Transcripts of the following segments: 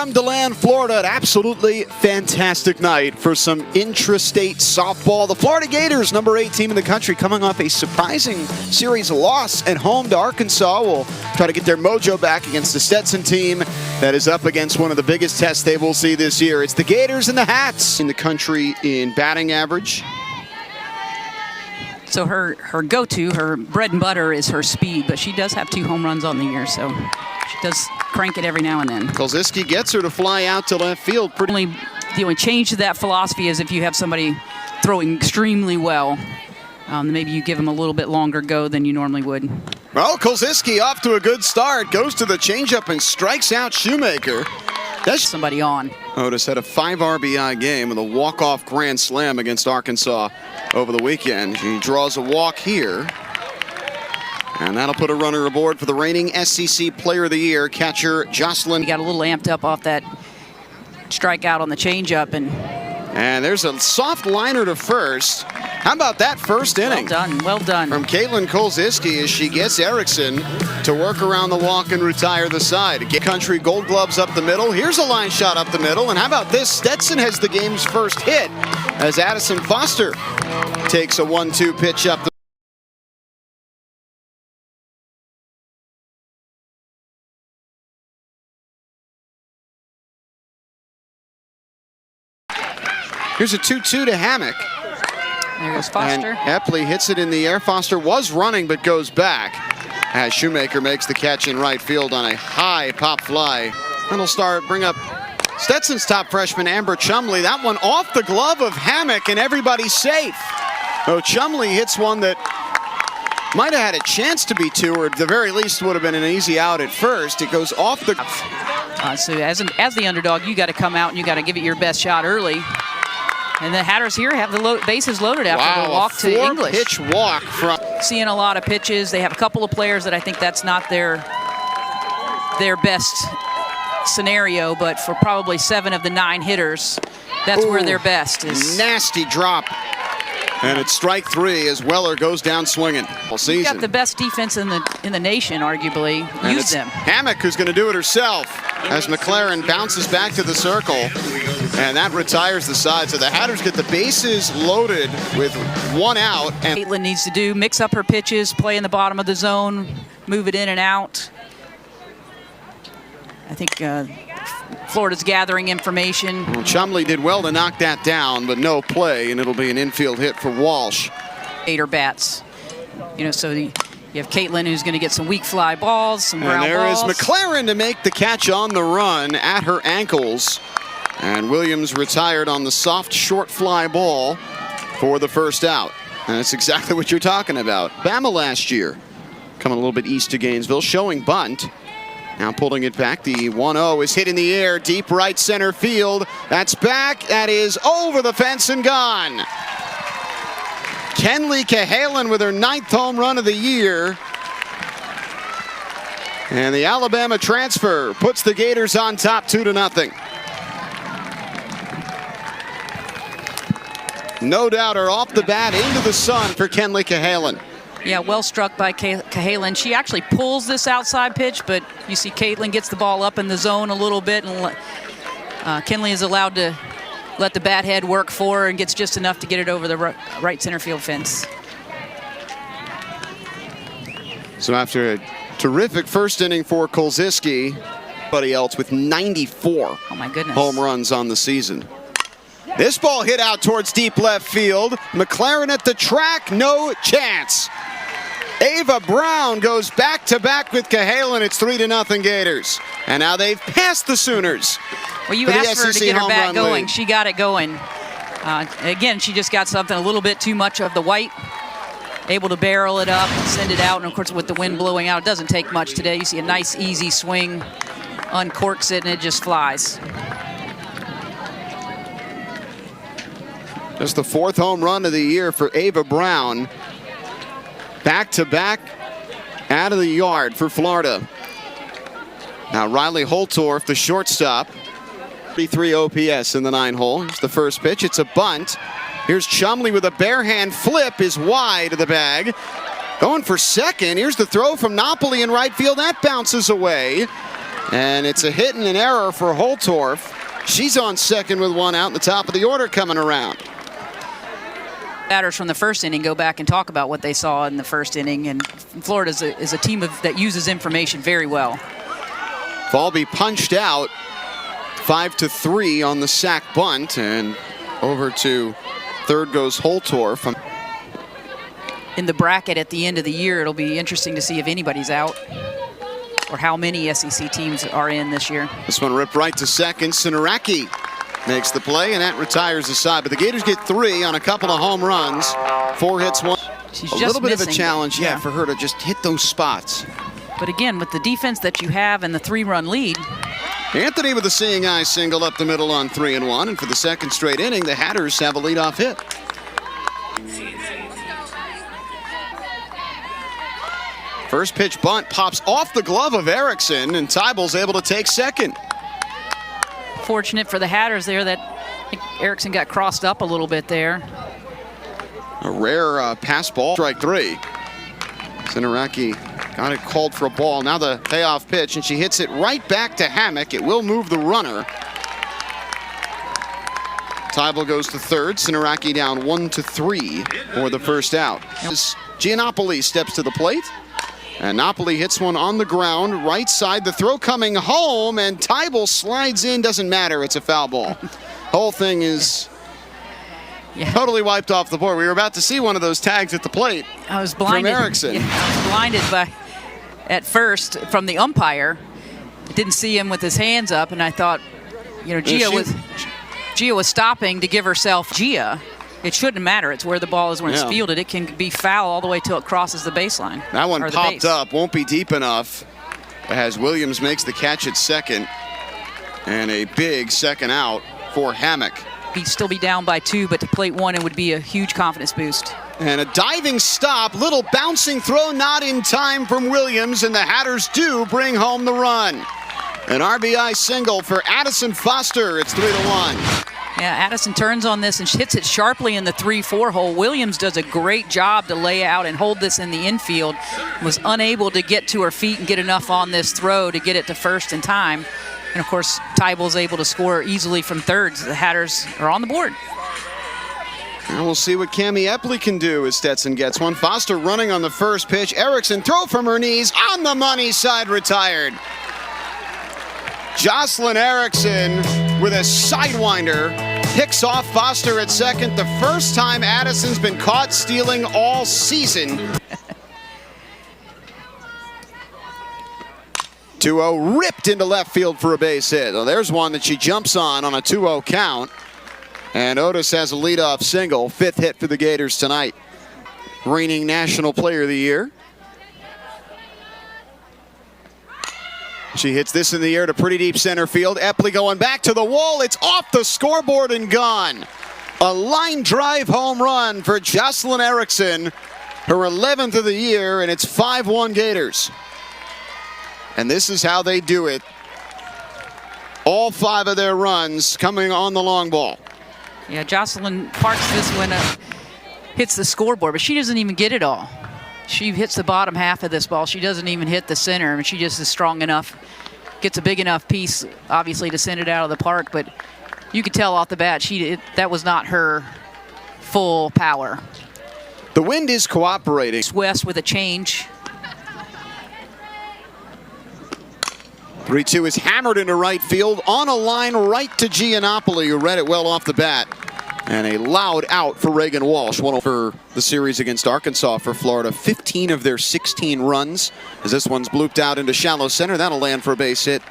From DeLand, Florida, an absolutely fantastic night for some intrastate softball. The Florida Gators, number 8 team in the country, coming off a surprising series loss at home to Arkansas, will try to get their mojo back against the Stetson team that is up against one of the biggest tests they will see this year. It's the Gators and the Hats in the country in batting average. So her go-to, her bread and butter is her speed, but she does have 2 home runs on the year, so she does crank it every now and then. Kolziski gets her to fly out to left field. The only change to that philosophy is if you have somebody throwing extremely well, maybe you give them a little bit longer go than you normally would. Well, Kolziski off to a good start, goes to the changeup and strikes out Shoemaker. That's somebody on. Otis had a 5 RBI game with a walk-off grand slam against Arkansas over the weekend. He draws a walk here. And that'll put a runner aboard for the reigning SEC Player of the Year, catcher Jocelyn. He got a little amped up off that strikeout on the changeup. And there's a soft liner to first. How about that first inning? Well done, well done. From Caitlin Kolziski as she gets Erickson to work around the walk and retire the side. Country Gold Gloves up the middle. Here's a line shot up the middle. And how about this? Stetson has the game's first hit as Addison Foster takes a 1-2 pitch up the Here's a 2-2 to Hammock. There goes Foster. And Epley hits it in the air. Foster was running but goes back as Shoemaker makes the catch in right field on a high pop fly. That'll bring up Stetson's top freshman, Amber Chumley. That one off the glove of Hammock and everybody's safe. Oh, Chumley hits one that might have had a chance to be 2, or at the very least would have been an easy out at first. It goes off the... So as the underdog, you got to come out and you got to give it your best shot early. And the Hatters here have the bases loaded after the walk to English. Pitch walk from... Seeing a lot of pitches. They have a couple of players that I think that's not their best scenario, but for probably 7 of the 9 hitters, that's where their best is. Nasty drop. And it's strike 3 as Weller goes down swinging all season. You've got the best defense in the nation, arguably. And use them. Hammock who's going to do it herself as McLaren bounces back to the circle. And that retires the side. So the Hatters get the bases loaded with 1 out. And Caitlin needs to mix up her pitches, play in the bottom of the zone, move it in and out. I think Florida's gathering information. Well, Chumley did well to knock that down, but no play, and it'll be an infield hit for Walsh. 8 bats. So you have Caitlin who's going to get some weak fly balls, some ground balls. And there is McLaren to make the catch on the run at her ankles. And Williams retired on the soft short fly ball for the first out. And that's exactly what you're talking about. Bama last year, coming a little bit east to Gainesville, showing bunt. Now pulling it back, the 1-0 is hit in the air, deep right center field. That's back, that is over the fence and gone. Kenley Cahalan with her 9th home run of the year. And the Alabama transfer puts the Gators on top 2-0. No doubter off the bat into the sun for Kenley Cahalan. Yeah, well struck by Cahalan. She actually pulls this outside pitch, but you see Caitlin gets the ball up in the zone a little bit, and Kenley is allowed to let the bat head work for her and gets just enough to get it over the right center field fence. So after a terrific first inning for Kolziski, everybody else with 94 home runs on the season. This ball hit out towards deep left field. McLaren at the track, no chance. Ava Brown goes back-to-back with Cahalan. It's 3-0 Gators. And now they've passed the Sooners. Well, you asked her to get her bat going. She got it going. Again, she just got something a little bit too much of the white. Able to barrel it up and send it out. And, of course, with the wind blowing out, it doesn't take much today. You see a nice, easy swing, uncorks it, and it just flies. Just the 4th home run of the year for Ava Brown. Back-to-back out of the yard for Florida. Now Riley Holtorf, the shortstop. 33 OPS in the 9-hole. Here's the first pitch. It's a bunt. Here's Chumley with a bare hand flip, is wide of the bag. Going for second. Here's the throw from Napoli in right field. That bounces away. And it's a hit and an error for Holtorf. She's on second with one out in the top of the order coming around. Batters from the first inning go back and talk about what they saw in the first inning, and Florida is a team that uses information very well. Falby punched out 5-3 on the sac bunt, and over to third goes Holtorf. In the bracket at the end of the year, it'll be interesting to see if anybody's out or how many SEC teams are in this year. This one ripped right to second. Sinaraki makes the play, and that retires the side. But the Gators get 3 on a couple of home runs. 4 hits, 1. She's a just little bit missing. of a challenge, yeah, for her to just hit those spots. But again, with the defense that you have and the 3-run lead. Anthony with a seeing eye single up the middle on 3-1. And for the second straight inning, the Hatters have a leadoff hit. First pitch bunt pops off the glove of Erickson, and Tybel's able to take second. Fortunate for the Hatters there that Erickson got crossed up a little bit there. A rare pass ball, strike 3. Sinaraki got it called for a ball. Now the payoff pitch, and she hits it right back to Hammock. It will move the runner. Tybel goes to third. Sinaraki down 1-3 for the first out. As Giannopoli steps to the plate. And Napoli hits one on the ground, right side, the throw coming home, and Tybel slides in, doesn't matter, it's a foul ball. Whole thing is totally wiped off the board. We were about to see one of those tags at the plate. I was blinded. From Erickson. Yeah, I was blinded at first from the umpire. I didn't see him with his hands up, and I thought, you know, Gia was stopping to give herself Gia. It shouldn't matter. It's where the ball is when it's fielded. It can be foul all the way till it crosses the baseline. That one popped up. Won't be deep enough. As Williams makes the catch at second. And a big second out for Hammock. He'd still be down by 2, but to plate 1, it would be a huge confidence boost. And a diving stop. Little bouncing throw not in time from Williams. And the Hatters do bring home the run. An RBI single for Addison Foster. It's 3-1. Yeah, Addison turns on this and hits it sharply in the 3-4 hole. Williams does a great job to lay out and hold this in the infield. Was unable to get to her feet and get enough on this throw to get it to first in time. And of course, Tybel's able to score easily from third. So the Hatters are on the board. And we'll see what Cammie Epley can do as Stetson gets one. Foster running on the first pitch. Erickson throw from her knees on the money side, retired. Jocelyn Erickson with a sidewinder picks off Foster at second. The first time Addison's been caught stealing all season. 2-0 ripped into left field for a base hit. Well, there's one that she jumps on a 2-0 count. And Otis has a leadoff single. 5th hit for the Gators tonight. Reigning National Player of the Year. She hits this in the air to pretty deep center field. Epley going back to the wall. It's off the scoreboard and gone. A line drive home run for Jocelyn Erickson. Her 11th of the year, and it's 5-1 Gators. And this is how they do it. All 5 of their runs coming on the long ball. Yeah, Jocelyn parks this one, hits the scoreboard, but she doesn't even get it all. She hits the bottom half of this ball. She doesn't even hit the center. I mean, she just is strong enough, gets a big enough piece, obviously, to send it out of the park. But you could tell off the bat, that was not her full power. The wind is cooperating. West with a change. 3-2 is hammered into right field on a line right to Giannopoli, who read it well off the bat. And a loud out for Reagan Walsh. One for the series against Arkansas for Florida. 15 of their 16 runs. As this one's blooped out into shallow center, that'll land for a base hit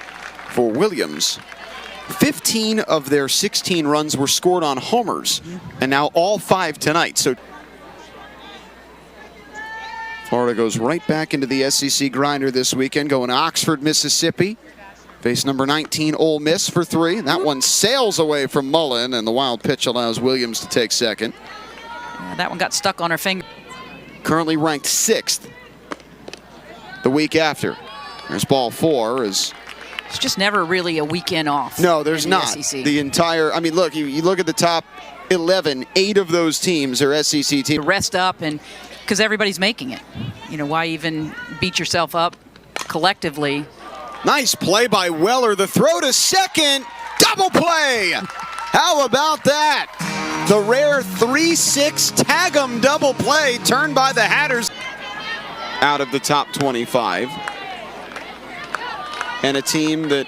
for Williams. 15 of their 16 runs were scored on homers, and now all 5 tonight. So Florida goes right back into the SEC grinder this weekend, going to Oxford, Mississippi. Face number 19, Ole Miss for 3. And that one sails away from Mullen, and the wild pitch allows Williams to take second. Yeah, that one got stuck on her finger. Currently ranked 6th the week after. There's ball 4. It's just never really a weekend off. No, there's not. SEC. The entire, I mean, look, you look at the top 11, 8 of those teams are SEC teams. Rest up, and because everybody's making it. You know, why even beat yourself up collectively Nice play by Weller. The throw to second. Double play. How about that? The rare 3-6 tag-em double play turned by the Hatters out of the top 25. And a team that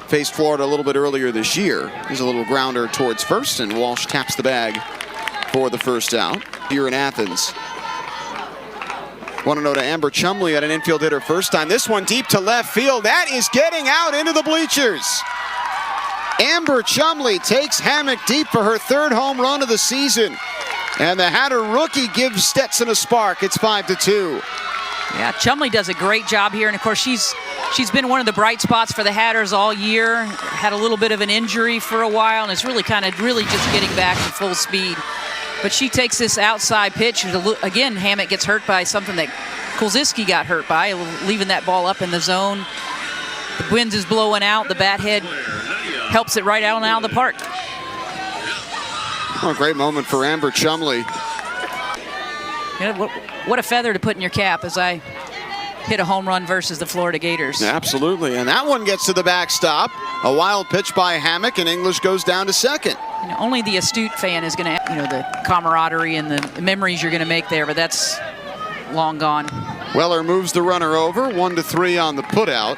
faced Florida a little bit earlier this year. There's a little grounder towards first, and Walsh taps the bag for the first out here in Athens. 1-0 to Amber Chumley at an infield hitter first time. This one deep to left field. That is getting out into the bleachers. Amber Chumley takes Hammock deep for her third home run of the season. And the Hatter rookie gives Stetson a spark. It's 5-2. Yeah, Chumley does a great job here. And, of course, she's been one of the bright spots for the Hatters all year. Had a little bit of an injury for a while, and is really just getting back to full speed. But she takes this outside pitch. Again, Hammock gets hurt by something that Kulziski got hurt by, leaving that ball up in the zone. The wind is blowing out. The bat head helps it right out and out of the park. Oh, a great moment for Amber Chumley. Yeah, what a feather to put in your cap as I hit a home run versus the Florida Gators. Absolutely, and that one gets to the backstop. A wild pitch by Hammock, and English goes down to second. Only the astute fan is going to, the camaraderie and the memories you're going to make there, but that's long gone. Weller moves the runner over, 1-3 on the putout.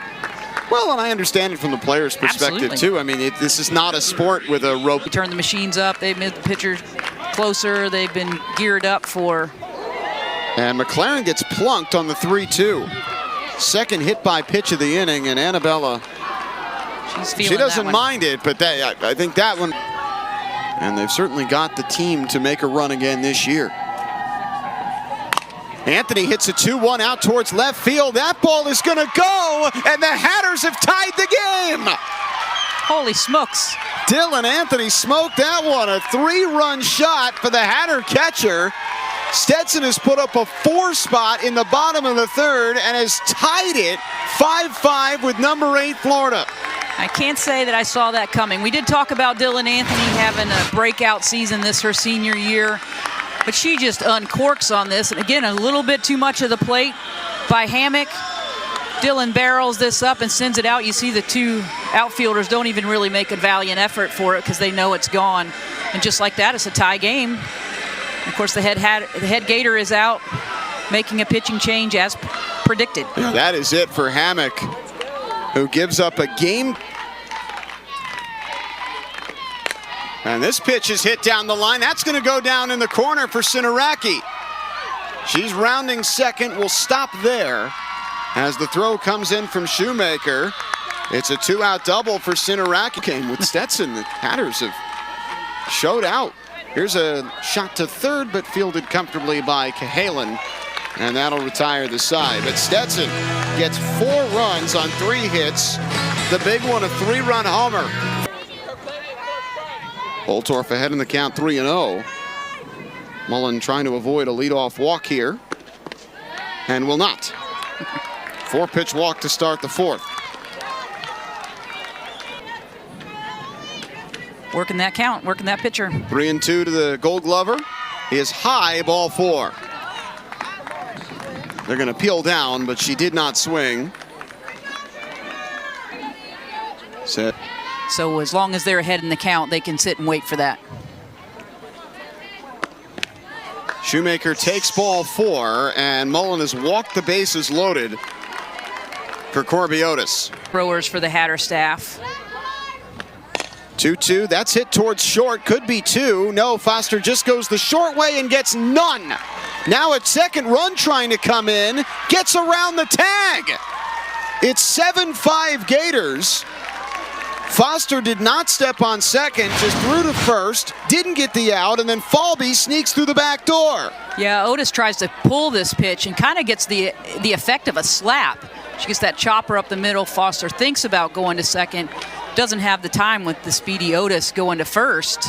Well, and I understand it from the player's perspective, too. I mean, this is not a sport with a rope. You turn the machines up. They've made the pitchers closer. They've been geared up for. And McLaren gets plunked on the 3-2. Second hit by pitch of the inning, and Annabella, she doesn't mind it, but I think that one. And they've certainly got the team to make a run again this year. Anthony hits a 2-1 out towards left field. That ball is going to go, and the Hatters have tied the game. Holy smokes. Dylan Anthony smoked that one. A 3-run shot for the Hatter catcher. Stetson has put up a 4 spot in the bottom of the third and has tied it 5-5 with number 8 Florida. I can't say that I saw that coming. We did talk about Dylan Anthony having a breakout season this her senior year, but she just uncorks on this. And again, a little bit too much of the plate by Hammock. Dylan barrels this up and sends it out. You see the two outfielders don't even really make a valiant effort for it because they know it's gone. And just like that, it's a tie game. Of course, the head Gator is out, making a pitching change as predicted. Yeah, that is it for Hammock, who gives up a game. And this pitch is hit down the line. That's going to go down in the corner for Sinaraki. She's rounding second. Will stop there as the throw comes in from Shoemaker. It's a 2-out double for Sinaraki. Came with Stetson. The Hatters have showed out. Here's a shot to third, but fielded comfortably by Cahalan, and that'll retire the side. But Stetson gets 4 runs on 3 hits. The big one, a 3-run homer. Holtorf ahead in the count, 3-0. Mullen trying to avoid a leadoff walk here, and will not. 4-pitch walk to start the 4th. Working that count, working that pitcher. 3-2 to the Gold Glover. He is high, ball 4. They're going to peel down, but she did not swing. So as long as they're ahead in the count, they can sit and wait for that. Shoemaker takes ball 4, and Mullen has walked the bases loaded for Corby Otis. Throwers for the Hatter staff. 2-2, that's hit towards short, could be 2. No, Foster just goes the short way and gets none. Now at second, run trying to come in, gets around the tag. It's 7-5 Gators. Foster did not step on second, just threw to first, didn't get the out, and then Falby sneaks through the back door. Yeah, Otis tries to pull this pitch and kind of gets the effect of a slap. She gets that chopper up the middle. Foster thinks about going to second. Doesn't have the time with the speedy Otis going to first.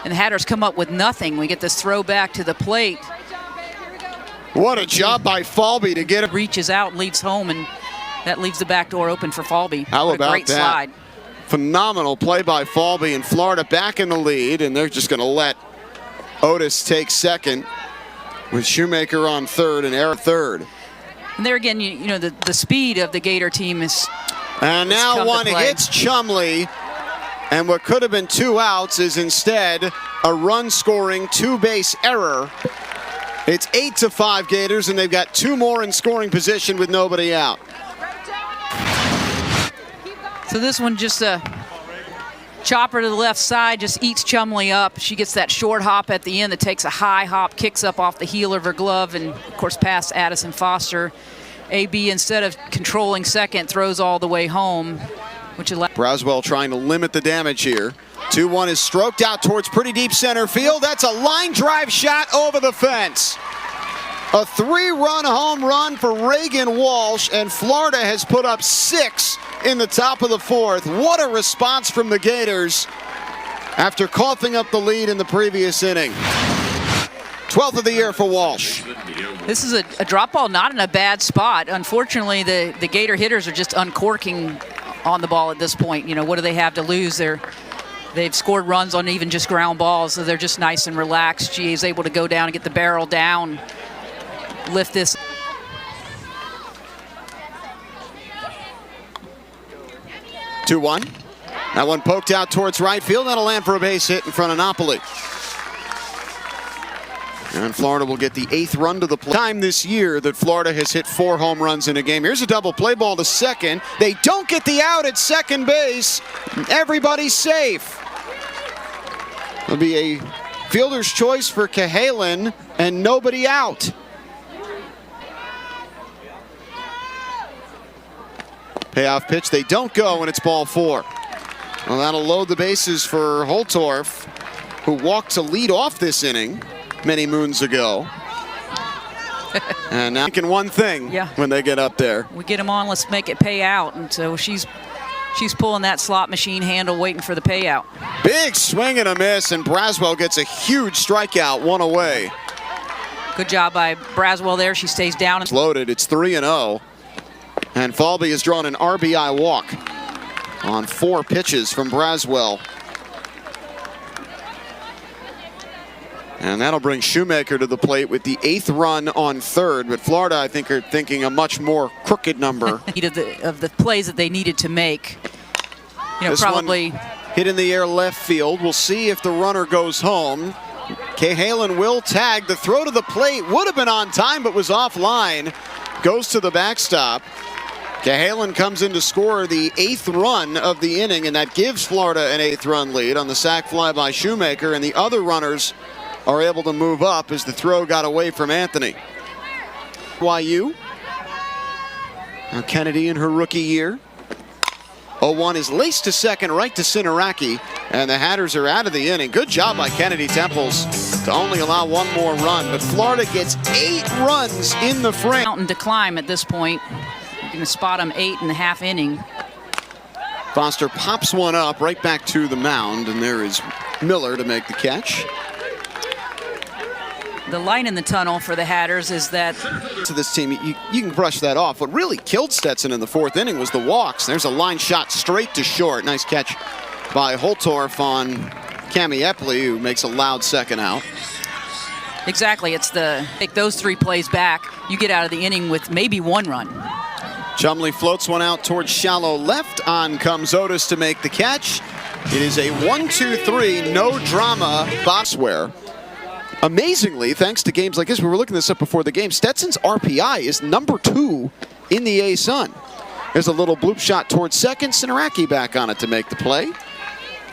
And the Hatters come up with nothing. We get this throw back to the plate. What a job by Falby to get it. Reaches out and leaves home, and that leaves the back door open for Falby. How about great that? Slide. Phenomenal play by Falby, and Florida back in the lead, and they're just going to let Otis take second with Shoemaker on third and Eric third. And there again, you know, the speed of the Gator team is. And now one hits Chumley, and what could have been 2 outs is instead a run-scoring 2-base error. It's 8-5 Gators, and they've got 2 more in scoring position with nobody out. So this one just a chopper to the left side, just eats Chumley up. She gets that short hop at the end that takes a high hop, kicks up off the heel of her glove, and of course past Addison Foster. AB, instead of controlling second, throws all the way home, which allows. Braswell trying to limit the damage here. 2-1 is stroked out towards pretty deep center field. That's a line drive shot over the fence. A 3-run home run for Reagan Walsh, and Florida has put up 6 in the top of the 4th. What a response from the Gators after coughing up the lead in the previous inning. 12th of the year for Walsh. This is a drop ball not in a bad spot. Unfortunately, the Gator hitters are just uncorking on the ball at this point. You know, what do they have to lose? They've scored runs on even just ground balls, so they're just nice and relaxed. She is able to go down and get the barrel down, lift this. 2-1. That one poked out towards right field. That'll land for a base hit in front of Napoli. And Florida will get the 8th run to the plate. Time this year that Florida has hit 4 home runs in a game. Here's a double play ball to second. They don't get the out at second base. Everybody's safe. It'll be a fielder's choice for Cahalan and nobody out. Payoff pitch, they don't go, and it's ball 4. Well, that'll load the bases for Holtorf, who walked to lead off this inning many moons ago. And now thinking one thing when they get up there. We get them on, let's make it pay out. And so she's pulling that slot machine handle, waiting for the payout. Big swing and a miss, and Braswell gets a huge strikeout, 1 away. Good job by Braswell there. She stays down. It's loaded. It's 3-0. And Falby has drawn an RBI walk on 4 pitches from Braswell. And that'll bring Shoemaker to the plate with the 8th run on 3rd. But Florida, I think, are thinking a much more crooked number. of the plays that they needed to make. You know, this probably one hit in the air left field. We'll see if the runner goes home. Cahalan will tag. The throw to the plate would have been on time, but was offline. Goes to the backstop. Cahalan comes in to score the 8th run of the inning, and that gives Florida an 8th run lead on the sac fly by Shoemaker, and the other runners are able to move up as the throw got away from Anthony. YU. Now Kennedy in her rookie year. 0-1 is laced to second, right to Sinaraki, and the Hatters are out of the inning. Good job by Kennedy Temples to only allow 1 more run, but Florida gets 8 runs in the frame. Mountain to climb at this point. You're going to spot him 8.5 inning. Foster pops one up right back to the mound, and there is Miller to make the catch. The light in the tunnel for the Hatters is that to this team, you can brush that off. What really killed Stetson in the 4th inning was the walks. There's a line shot straight to short. Nice catch by Holtorf on Cammie Epley, who makes a loud second out. Exactly. It's take those 3 plays back. You get out of the inning with maybe 1 run. Chumley floats one out towards shallow left. On comes Otis to make the catch. It is a 1-2-3, no drama boxware. Amazingly, thanks to games like this, we were looking this up before the game, Stetson's RPI is number 2 in the A-Sun. There's a little bloop shot towards second. Sinaraki back on it to make the play.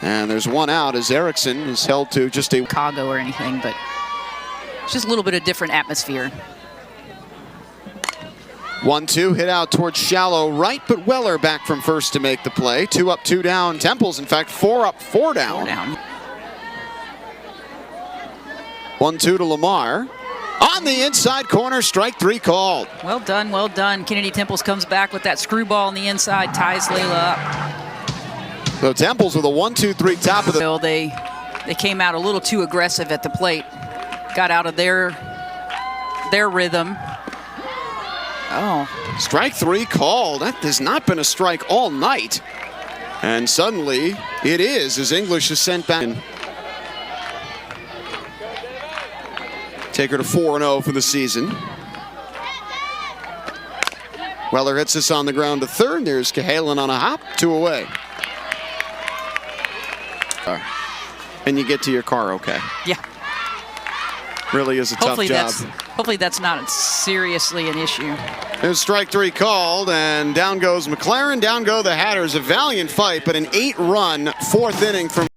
And there's 1 out as Erickson is held to just a Chicago or anything, but it's just a little bit of different atmosphere. 1-2 hit out towards shallow right, but Weller back from first to make the play. 2 up, 2 down. Temples, in fact, 4 up, 4 down. 1-2 to Lamar. On the inside corner, strike 3 called. Well done, well done. Kennedy Temples comes back with that screwball on the inside, ties Layla up. So Temples with a 1-2-3 top of the... They came out a little too aggressive at the plate. Got out of their rhythm. Oh. Strike 3 called. That has not been a strike all night. And suddenly it is, as English is sent back. Take her to 4-0 for the season. Weller hits this on the ground to third. There's Cahalan on a hop, 2 away. And you get to your car okay. Yeah. Really is a tough job. Hopefully that's not seriously an issue. There's strike 3 called, and down goes McLaren. Down go the Hatters. A valiant fight, but an 8-run 4th inning from